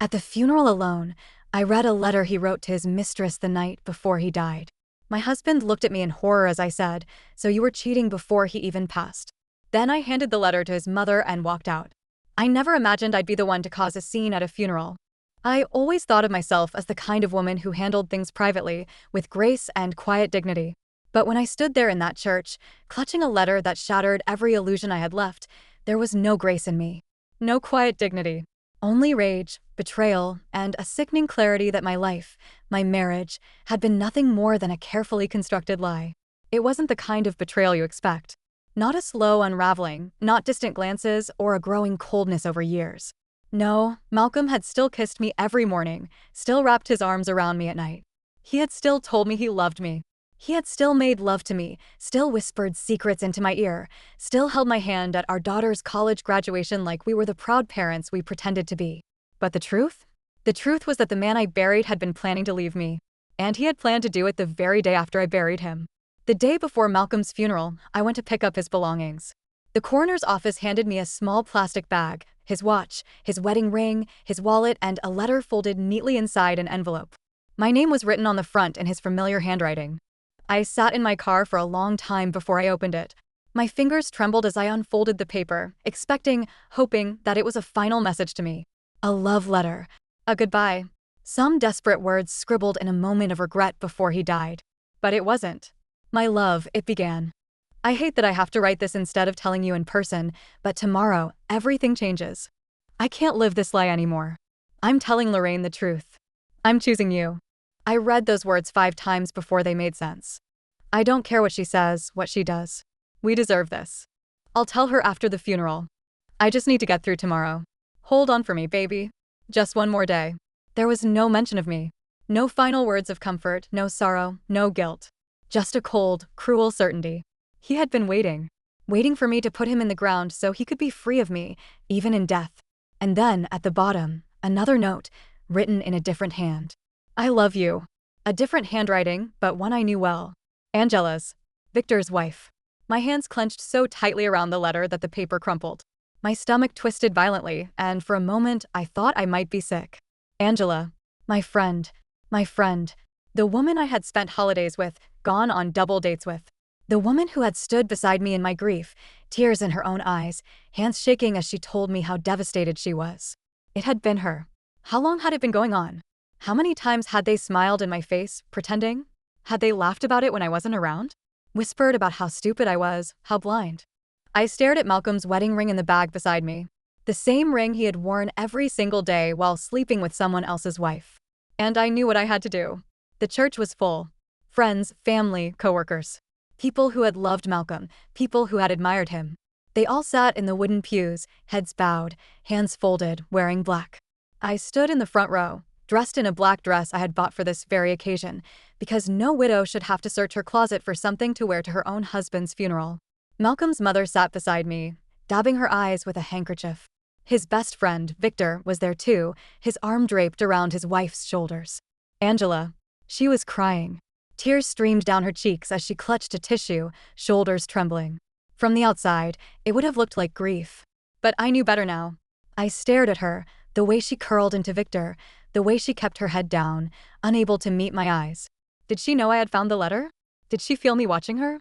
At the funeral alone, I read a letter he wrote to his mistress the night before he died. My husband looked at me in horror as I said, "So you were cheating before he even passed." Then I handed the letter to his mother and walked out. I never imagined I'd be the one to cause a scene at a funeral. I always thought of myself as the kind of woman who handled things privately, with grace and quiet dignity. But when I stood there in that church, clutching a letter that shattered every illusion I had left, there was no grace in me. No quiet dignity. Only rage, betrayal, and a sickening clarity that my life, my marriage, had been nothing more than a carefully constructed lie. It wasn't the kind of betrayal you expect. Not a slow unraveling, not distant glances, or a growing coldness over years. No, Malcolm had still kissed me every morning, still wrapped his arms around me at night. He had still told me he loved me. He had still made love to me, still whispered secrets into my ear, still held my hand at our daughter's college graduation like we were the proud parents we pretended to be. But the truth? The truth was that the man I buried had been planning to leave me. And he had planned to do it the very day after I buried him. The day before Malcolm's funeral, I went to pick up his belongings. The coroner's office handed me a small plastic bag, his watch, his wedding ring, his wallet, and a letter folded neatly inside an envelope. My name was written on the front in his familiar handwriting. I sat in my car for a long time before I opened it. My fingers trembled as I unfolded the paper, expecting, hoping that it was a final message to me. A love letter. A goodbye. Some desperate words scribbled in a moment of regret before he died. But it wasn't. My love, it began. I hate that I have to write this instead of telling you in person, but tomorrow, everything changes. I can't live this lie anymore. I'm telling Lorraine the truth. I'm choosing you. I read those words 5 times before they made sense. I don't care what she says, what she does. We deserve this. I'll tell her after the funeral. I just need to get through tomorrow. Hold on for me, baby. Just one more day. There was no mention of me. No final words of comfort, no sorrow, no guilt. Just a cold, cruel certainty. He had been waiting for me to put him in the ground so he could be free of me, even in death. And then, at the bottom, another note, written in a different hand. I love you. A different handwriting, but one I knew well. Angela's, Victor's wife. My hands clenched so tightly around the letter that the paper crumpled. My stomach twisted violently, and for a moment I thought I might be sick. Angela. My friend. The woman I had spent holidays with, gone on double dates with. The woman who had stood beside me in my grief, tears in her own eyes, hands shaking as she told me how devastated she was. It had been her. How long had it been going on? How many times had they smiled in my face, pretending? Had they laughed about it when I wasn't around? Whispered about how stupid I was, how blind? I stared at Malcolm's wedding ring in the bag beside me. The same ring he had worn every single day while sleeping with someone else's wife. And I knew what I had to do. The church was full. Friends, family, coworkers. People who had loved Malcolm, people who had admired him. They all sat in the wooden pews, heads bowed, hands folded, wearing black. I stood in the front row, dressed in a black dress I had bought for this very occasion, because no widow should have to search her closet for something to wear to her own husband's funeral. Malcolm's mother sat beside me, dabbing her eyes with a handkerchief. His best friend, Victor, was there too, his arm draped around his wife's shoulders. Angela. She was crying. Tears streamed down her cheeks as she clutched a tissue, shoulders trembling. From the outside, it would have looked like grief. But I knew better now. I stared at her, the way she curled into Victor, the way she kept her head down, unable to meet my eyes. Did she know I had found the letter? Did she feel me watching her?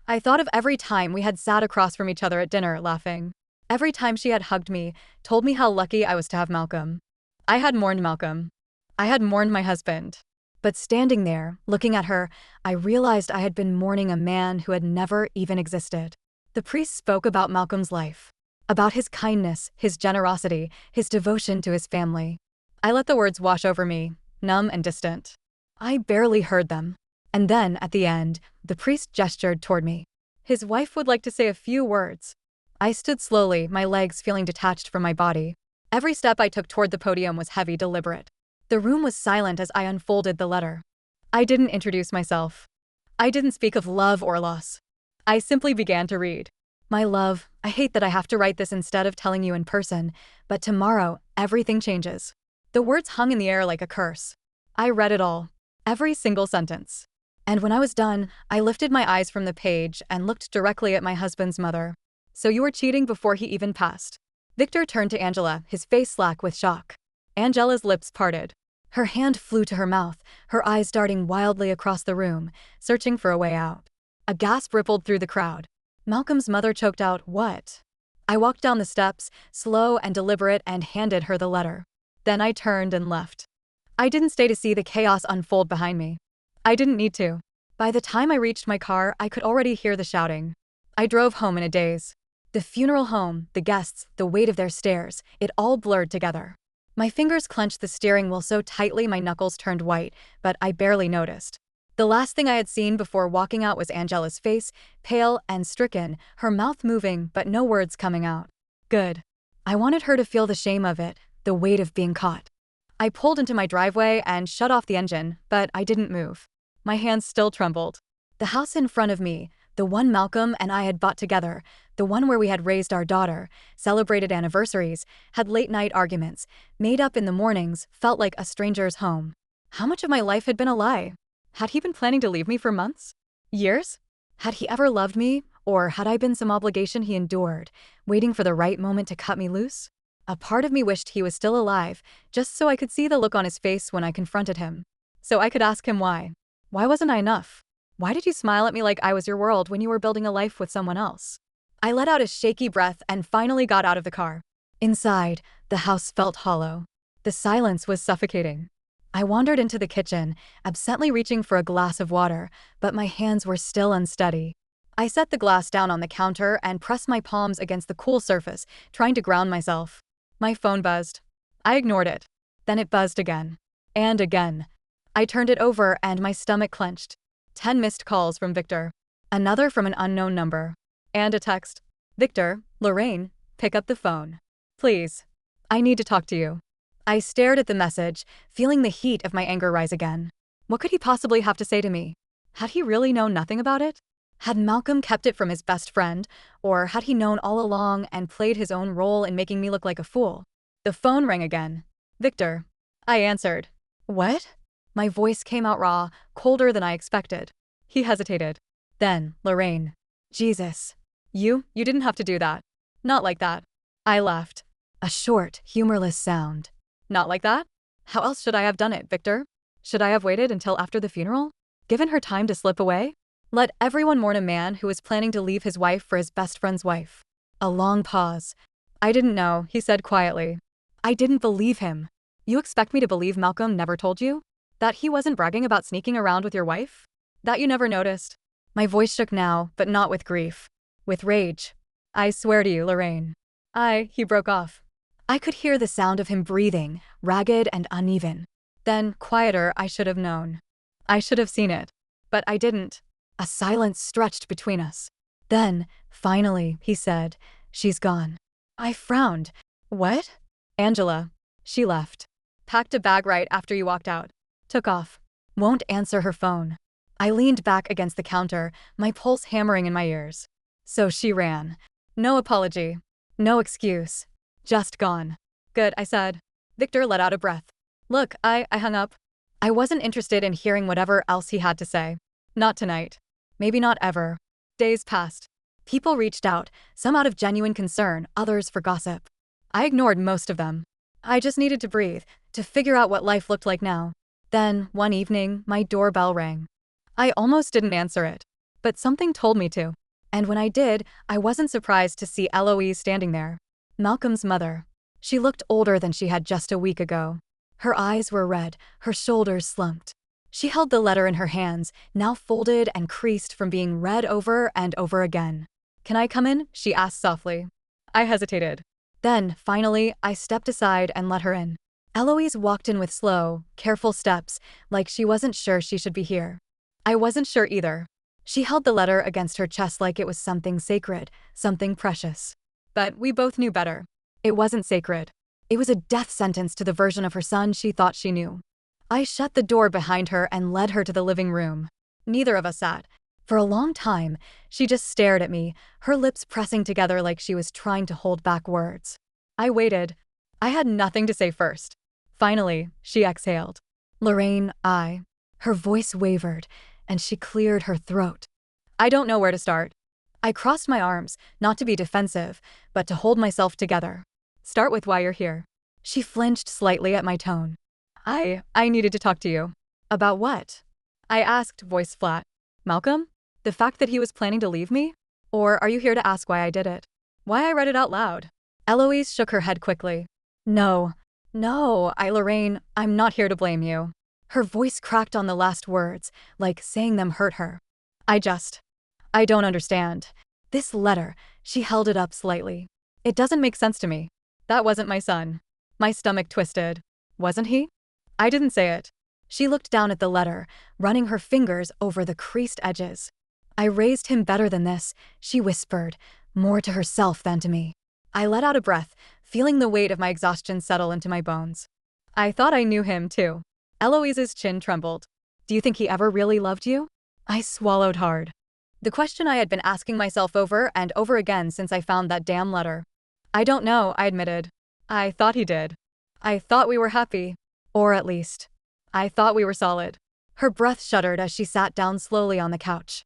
I thought of every time we had sat across from each other at dinner, laughing. Every time she had hugged me, told me how lucky I was to have Malcolm. I had mourned Malcolm. I had mourned my husband. But standing there, looking at her, I realized I had been mourning a man who had never even existed. The priest spoke about Malcolm's life. About his kindness, his generosity, his devotion to his family. I let the words wash over me, numb and distant. I barely heard them. And then, at the end, the priest gestured toward me. His wife would like to say a few words. I stood slowly, my legs feeling detached from my body. Every step I took toward the podium was heavy, deliberate. The room was silent as I unfolded the letter. I didn't introduce myself. I didn't speak of love or loss. I simply began to read. My love, I hate that I have to write this instead of telling you in person, but tomorrow, everything changes. The words hung in the air like a curse. I read it all. Every single sentence. And when I was done, I lifted my eyes from the page and looked directly at my husband's mother. So you were cheating before he even passed. Victor turned to Angela, his face slack with shock. Angela's lips parted. Her hand flew to her mouth, her eyes darting wildly across the room, searching for a way out. A gasp rippled through the crowd. Malcolm's mother choked out, "What?" I walked down the steps, slow and deliberate, and handed her the letter. Then I turned and left. I didn't stay to see the chaos unfold behind me. I didn't need to. By the time I reached my car, I could already hear the shouting. I drove home in a daze. The funeral home, the guests, the weight of their stares, it all blurred together. My fingers clenched the steering wheel so tightly my knuckles turned white, but I barely noticed. The last thing I had seen before walking out was Angela's face, pale and stricken, her mouth moving but no words coming out. Good. I wanted her to feel the shame of it, the weight of being caught. I pulled into my driveway and shut off the engine, but I didn't move. My hands still trembled. The house in front of me, the one Malcolm and I had bought together, the one where we had raised our daughter, celebrated anniversaries, had late-night arguments, made up in the mornings, felt like a stranger's home. How much of my life had been a lie? Had he been planning to leave me for months? Years? Had he ever loved me, or had I been some obligation he endured, waiting for the right moment to cut me loose? A part of me wished he was still alive, just so I could see the look on his face when I confronted him. So I could ask him why. Why wasn't I enough? Why did you smile at me like I was your world when you were building a life with someone else? I let out a shaky breath and finally got out of the car. Inside, the house felt hollow. The silence was suffocating. I wandered into the kitchen, absently reaching for a glass of water, but my hands were still unsteady. I set the glass down on the counter and pressed my palms against the cool surface, trying to ground myself. My phone buzzed. I ignored it. Then it buzzed again. And again. I turned it over and my stomach clenched. 10 missed calls from Victor. Another from an unknown number. And a text. Victor, Lorraine, pick up the phone. Please. I need to talk to you. I stared at the message, feeling the heat of my anger rise again. What could he possibly have to say to me? Had he really known nothing about it? Had Malcolm kept it from his best friend, or had he known all along and played his own role in making me look like a fool? The phone rang again. Victor. I answered. What? My voice came out raw, colder than I expected. He hesitated. Then, Lorraine. Jesus. You didn't have to do that. Not like that. I laughed. A short, humorless sound. Not like that? How else should I have done it, Victor? Should I have waited until after the funeral? Given her time to slip away? Let everyone mourn a man who was planning to leave his wife for his best friend's wife. A long pause. I didn't know, he said quietly. I didn't believe him. You expect me to believe Malcolm never told you? That he wasn't bragging about sneaking around with your wife? That you never noticed? My voice shook now, but not with grief. With rage. I swear to you, Lorraine. He broke off. I could hear the sound of him breathing, ragged and uneven. Then, quieter, I should have known. I should have seen it. But I didn't. A silence stretched between us. Then, finally, he said, she's gone. I frowned. What? Angela. She left. Packed a bag right after you walked out. Took off. Won't answer her phone. I leaned back against the counter, my pulse hammering in my ears. So she ran. No apology. No excuse. Just gone. Good, I said. Victor let out a breath. Look, I hung up. I wasn't interested in hearing whatever else he had to say. Not tonight. Maybe not ever. Days passed. People reached out, some out of genuine concern, others for gossip. I ignored most of them. I just needed to breathe, to figure out what life looked like now. Then, one evening, my doorbell rang. I almost didn't answer it. But something told me to. And when I did, I wasn't surprised to see Eloise standing there. Malcolm's mother. She looked older than she had just a week ago. Her eyes were red, her shoulders slumped. She held the letter in her hands, now folded and creased from being read over and over again. Can I come in? She asked softly. I hesitated. Then, finally, I stepped aside and let her in. Eloise walked in with slow, careful steps, like she wasn't sure she should be here. I wasn't sure either. She held the letter against her chest like it was something sacred, something precious. But we both knew better. It wasn't sacred. It was a death sentence to the version of her son she thought she knew. I shut the door behind her and led her to the living room. Neither of us sat. For a long time, she just stared at me, her lips pressing together like she was trying to hold back words. I waited. I had nothing to say first. Finally, she exhaled. Lorraine, Her voice wavered, and she cleared her throat. I don't know where to start. I crossed my arms, not to be defensive, but to hold myself together. Start with why you're here. She flinched slightly at my tone. I needed to talk to you. About what? I asked, voice flat. Malcolm? The fact that he was planning to leave me? Or are you here to ask why I did it? Why I read it out loud? Eloise shook her head quickly. No. No, Lorraine, I'm not here to blame you. Her voice cracked on the last words, like saying them hurt her. I don't understand. This letter, she held it up slightly. It doesn't make sense to me. That wasn't my son. My stomach twisted. Wasn't he? I didn't say it. She looked down at the letter, running her fingers over the creased edges. I raised him better than this, she whispered, more to herself than to me. I let out a breath, feeling the weight of my exhaustion settle into my bones. I thought I knew him, too. Eloise's chin trembled. Do you think he ever really loved you? I swallowed hard. The question I had been asking myself over and over again since I found that damn letter. I don't know, I admitted. I thought he did. I thought we were happy. Or at least, I thought we were solid. Her breath shuddered as she sat down slowly on the couch.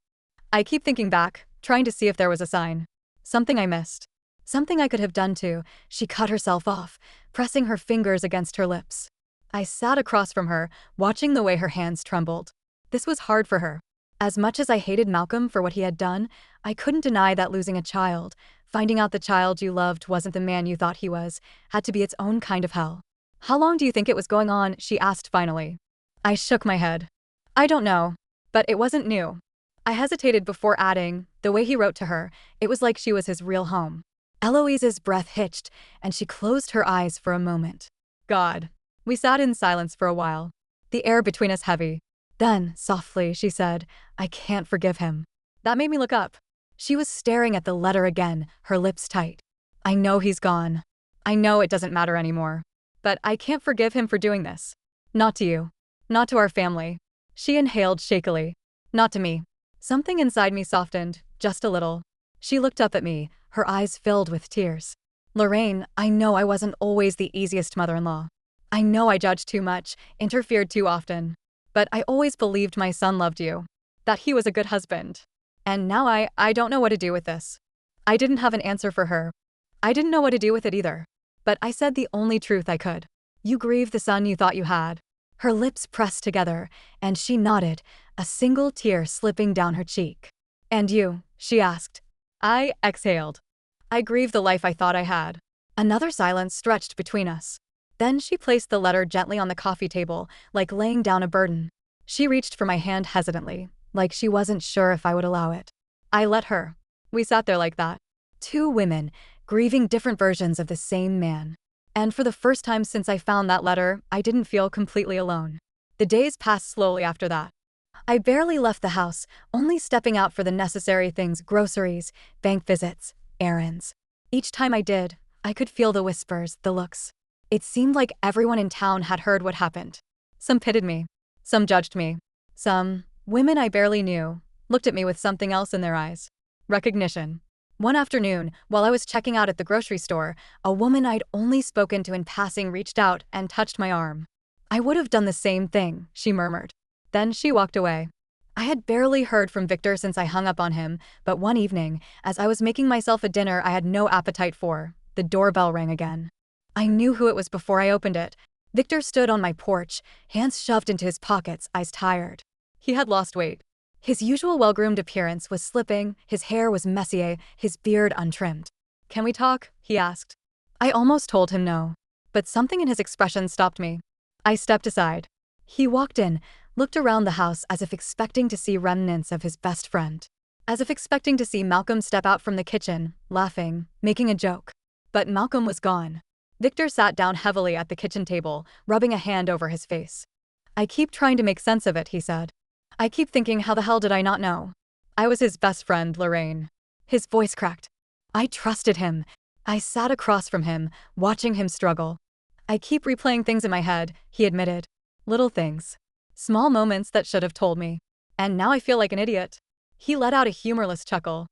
I keep thinking back, trying to see if there was a sign. Something I missed. Something I could have done too. She cut herself off, pressing her fingers against her lips. I sat across from her, watching the way her hands trembled. This was hard for her. As much as I hated Malcolm for what he had done, I couldn't deny that losing a child, finding out the child you loved wasn't the man you thought he was, had to be its own kind of hell. How long do you think it was going on? She asked finally. I shook my head. I don't know. But it wasn't new. I hesitated before adding, the way he wrote to her, it was like she was his real home. Eloise's breath hitched, and she closed her eyes for a moment. God. We sat in silence for a while, the air between us heavy. Then, softly, she said, I can't forgive him. That made me look up. She was staring at the letter again, her lips tight. I know he's gone. I know it doesn't matter anymore. But I can't forgive him for doing this. Not to you. Not to our family. She inhaled shakily. Not to me. Something inside me softened, just a little. She looked up at me, her eyes filled with tears. Lorraine, I know I wasn't always the easiest mother-in-law. I know I judged too much, interfered too often. But I always believed my son loved you. That he was a good husband. And now I don't know what to do with this. I didn't have an answer for her. I didn't know what to do with it either. But I said the only truth I could. You grieve the son you thought you had. Her lips pressed together, and she nodded, a single tear slipping down her cheek. And you? She asked. I exhaled. I grieve the life I thought I had. Another silence stretched between us. Then she placed the letter gently on the coffee table, like laying down a burden. She reached for my hand hesitantly, like she wasn't sure if I would allow it. I let her. We sat there like that. Two women, grieving different versions of the same man. And for the first time since I found that letter, I didn't feel completely alone. The days passed slowly after that. I barely left the house, only stepping out for the necessary things: groceries, bank visits, errands. Each time I did, I could feel the whispers, the looks. It seemed like everyone in town had heard what happened. Some pitied me. Some judged me. Some, women I barely knew, looked at me with something else in their eyes. Recognition. One afternoon, while I was checking out at the grocery store, a woman I'd only spoken to in passing reached out and touched my arm. I would have done the same thing, she murmured. Then she walked away. I had barely heard from Victor since I hung up on him, but one evening, as I was making myself a dinner I had no appetite for, the doorbell rang again. I knew who it was before I opened it. Victor stood on my porch, hands shoved into his pockets, eyes tired. He had lost weight. His usual well-groomed appearance was slipping, his hair was messy, his beard untrimmed. Can we talk? He asked. I almost told him no, but something in his expression stopped me. I stepped aside. He walked in, looked around the house as if expecting to see remnants of his best friend. As if expecting to see Malcolm step out from the kitchen, laughing, making a joke. But Malcolm was gone. Victor sat down heavily at the kitchen table, rubbing a hand over his face. I keep trying to make sense of it, he said. I keep thinking, how the hell did I not know? I was his best friend, Lorraine. His voice cracked. I trusted him. I sat across from him, watching him struggle. I keep replaying things in my head, he admitted. Little things. Small moments that should have told me. And now I feel like an idiot. He let out a humorless chuckle.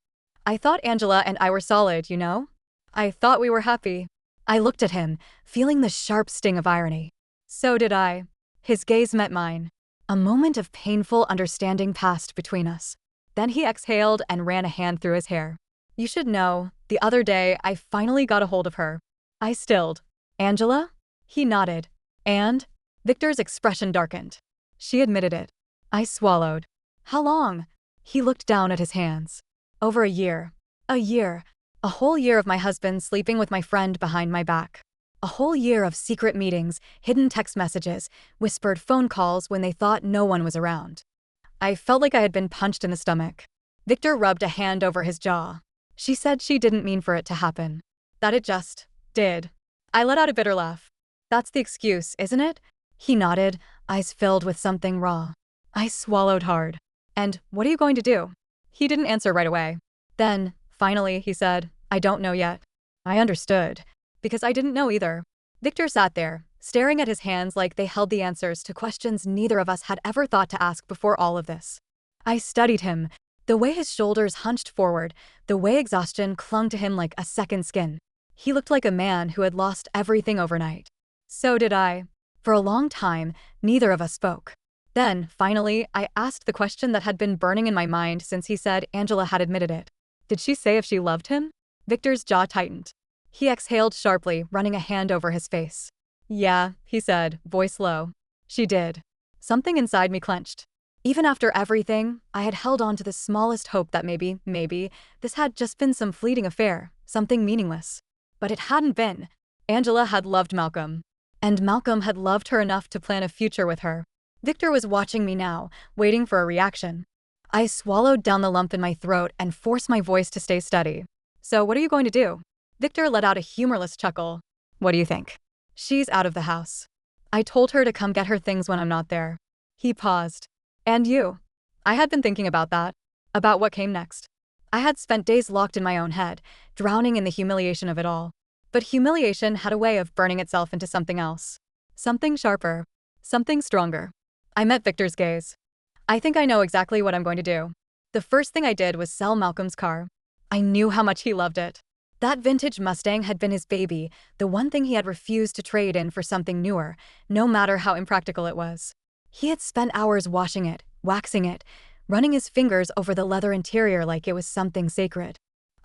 I thought Angela and I were solid, you know? I thought we were happy. I looked at him, feeling the sharp sting of irony. So did I. His gaze met mine. A moment of painful understanding passed between us. Then he exhaled and ran a hand through his hair. You should know, the other day I finally got a hold of her. I stilled. Angela? He nodded. And? Victor's expression darkened. She admitted it. I swallowed. How long? He looked down at his hands. Over a year. A year. A whole year of my husband sleeping with my friend behind my back. A whole year of secret meetings, hidden text messages, whispered phone calls when they thought no one was around. I felt like I had been punched in the stomach. Victor rubbed a hand over his jaw. She said she didn't mean for it to happen. That it just did. I let out a bitter laugh. That's the excuse, isn't it? He nodded, eyes filled with something raw. I swallowed hard. And what are you going to do? He didn't answer right away. Then, finally, he said, I don't know yet. I understood. Because I didn't know either. Victor sat there, staring at his hands like they held the answers to questions neither of us had ever thought to ask before all of this. I studied him, the way his shoulders hunched forward, the way exhaustion clung to him like a second skin. He looked like a man who had lost everything overnight. So did I. For a long time, neither of us spoke. Then, finally, I asked the question that had been burning in my mind since he said Angela had admitted it. Did she say if she loved him? Victor's jaw tightened. He exhaled sharply, running a hand over his face. Yeah, he said, voice low. She did. Something inside me clenched. Even after everything, I had held on to the smallest hope that maybe, this had just been some fleeting affair, something meaningless. But it hadn't been. Angela had loved Malcolm. And Malcolm had loved her enough to plan a future with her. Victor was watching me now, waiting for a reaction. I swallowed down the lump in my throat and forced my voice to stay steady. So what are you going to do? Victor let out a humorless chuckle. What do you think? She's out of the house. I told her to come get her things when I'm not there. He paused. And you? I had been thinking about that. About what came next. I had spent days locked in my own head, drowning in the humiliation of it all. But humiliation had a way of burning itself into something else. Something sharper. Something stronger. I met Victor's gaze. I think I know exactly what I'm going to do. The first thing I did was sell Malcolm's car. I knew how much he loved it. That vintage Mustang had been his baby, the one thing he had refused to trade in for something newer, no matter how impractical it was. He had spent hours washing it, waxing it, running his fingers over the leather interior like it was something sacred.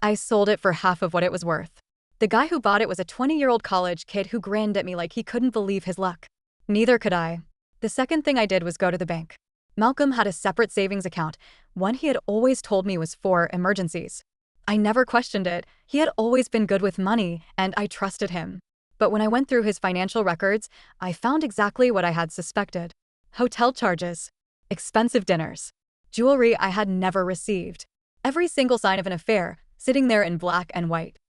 I sold it for half of what it was worth. The guy who bought it was a 20-year-old college kid who grinned at me like he couldn't believe his luck. Neither could I. The second thing I did was go to the bank. Malcolm had a separate savings account, one he had always told me was for emergencies. I never questioned it. He had always been good with money, and I trusted him. But when I went through his financial records, I found exactly what I had suspected. Hotel charges. Expensive dinners. Jewelry I had never received. Every single sign of an affair, sitting there in black and white.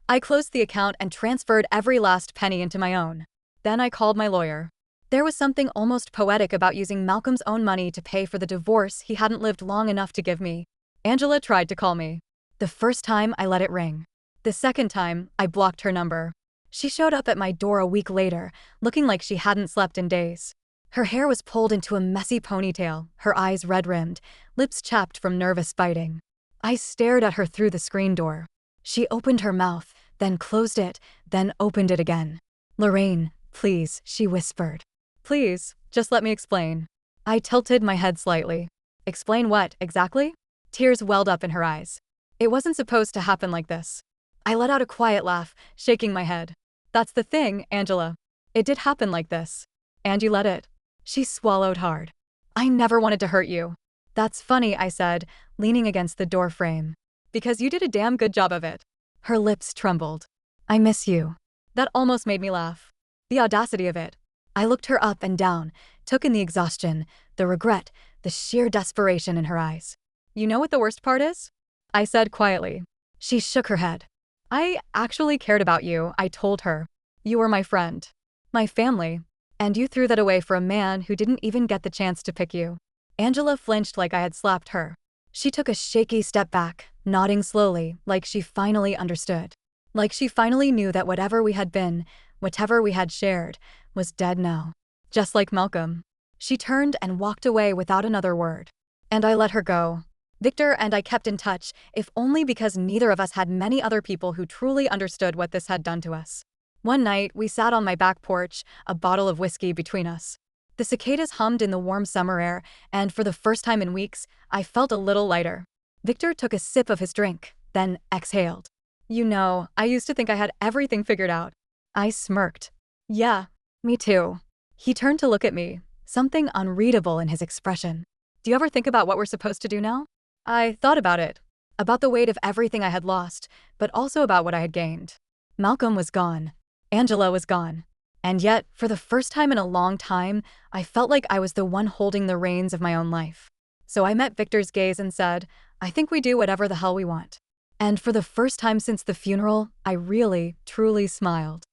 I closed the account and transferred every last penny into my own. Then I called my lawyer. There was something almost poetic about using Malcolm's own money to pay for the divorce he hadn't lived long enough to give me. Angela tried to call me. The first time, I let it ring. The second time, I blocked her number. She showed up at my door a week later, looking like she hadn't slept in days. Her hair was pulled into a messy ponytail, her eyes red-rimmed, lips chapped from nervous biting. I stared at her through the screen door. She opened her mouth, then closed it, then opened it again. Lorraine, please, she whispered. Please, just let me explain. I tilted my head slightly. Explain what, exactly? Tears welled up in her eyes. It wasn't supposed to happen like this. I let out a quiet laugh, shaking my head. That's the thing, Angela. It did happen like this. And you let it. She swallowed hard. I never wanted to hurt you. That's funny, I said, leaning against the door frame. Because you did a damn good job of it. Her lips trembled. I miss you. That almost made me laugh. The audacity of it. I looked her up and down, took in the exhaustion, the regret, the sheer desperation in her eyes. You know what the worst part is? I said quietly. She shook her head. I actually cared about you, I told her. You were my friend. My family. And you threw that away for a man who didn't even get the chance to pick you. Angela flinched like I had slapped her. She took a shaky step back, nodding slowly, like she finally understood. Like she finally knew that whatever we had been, whatever we had shared, was dead now. Just like Malcolm. She turned and walked away without another word. And I let her go. Victor and I kept in touch, if only because neither of us had many other people who truly understood what this had done to us. One night, we sat on my back porch, a bottle of whiskey between us. The cicadas hummed in the warm summer air, and for the first time in weeks, I felt a little lighter. Victor took a sip of his drink, then exhaled. You know, I used to think I had everything figured out. I smirked. Yeah, Me too. He turned to look at me, something unreadable in his expression. Do you ever think about what we're supposed to do now? I thought about it. About the weight of everything I had lost, but also about what I had gained. Malcolm was gone. Angela was gone. And yet, for the first time in a long time, I felt like I was the one holding the reins of my own life. So I met Victor's gaze and said, I think we do whatever the hell we want. And for the first time since the funeral, I really, truly smiled.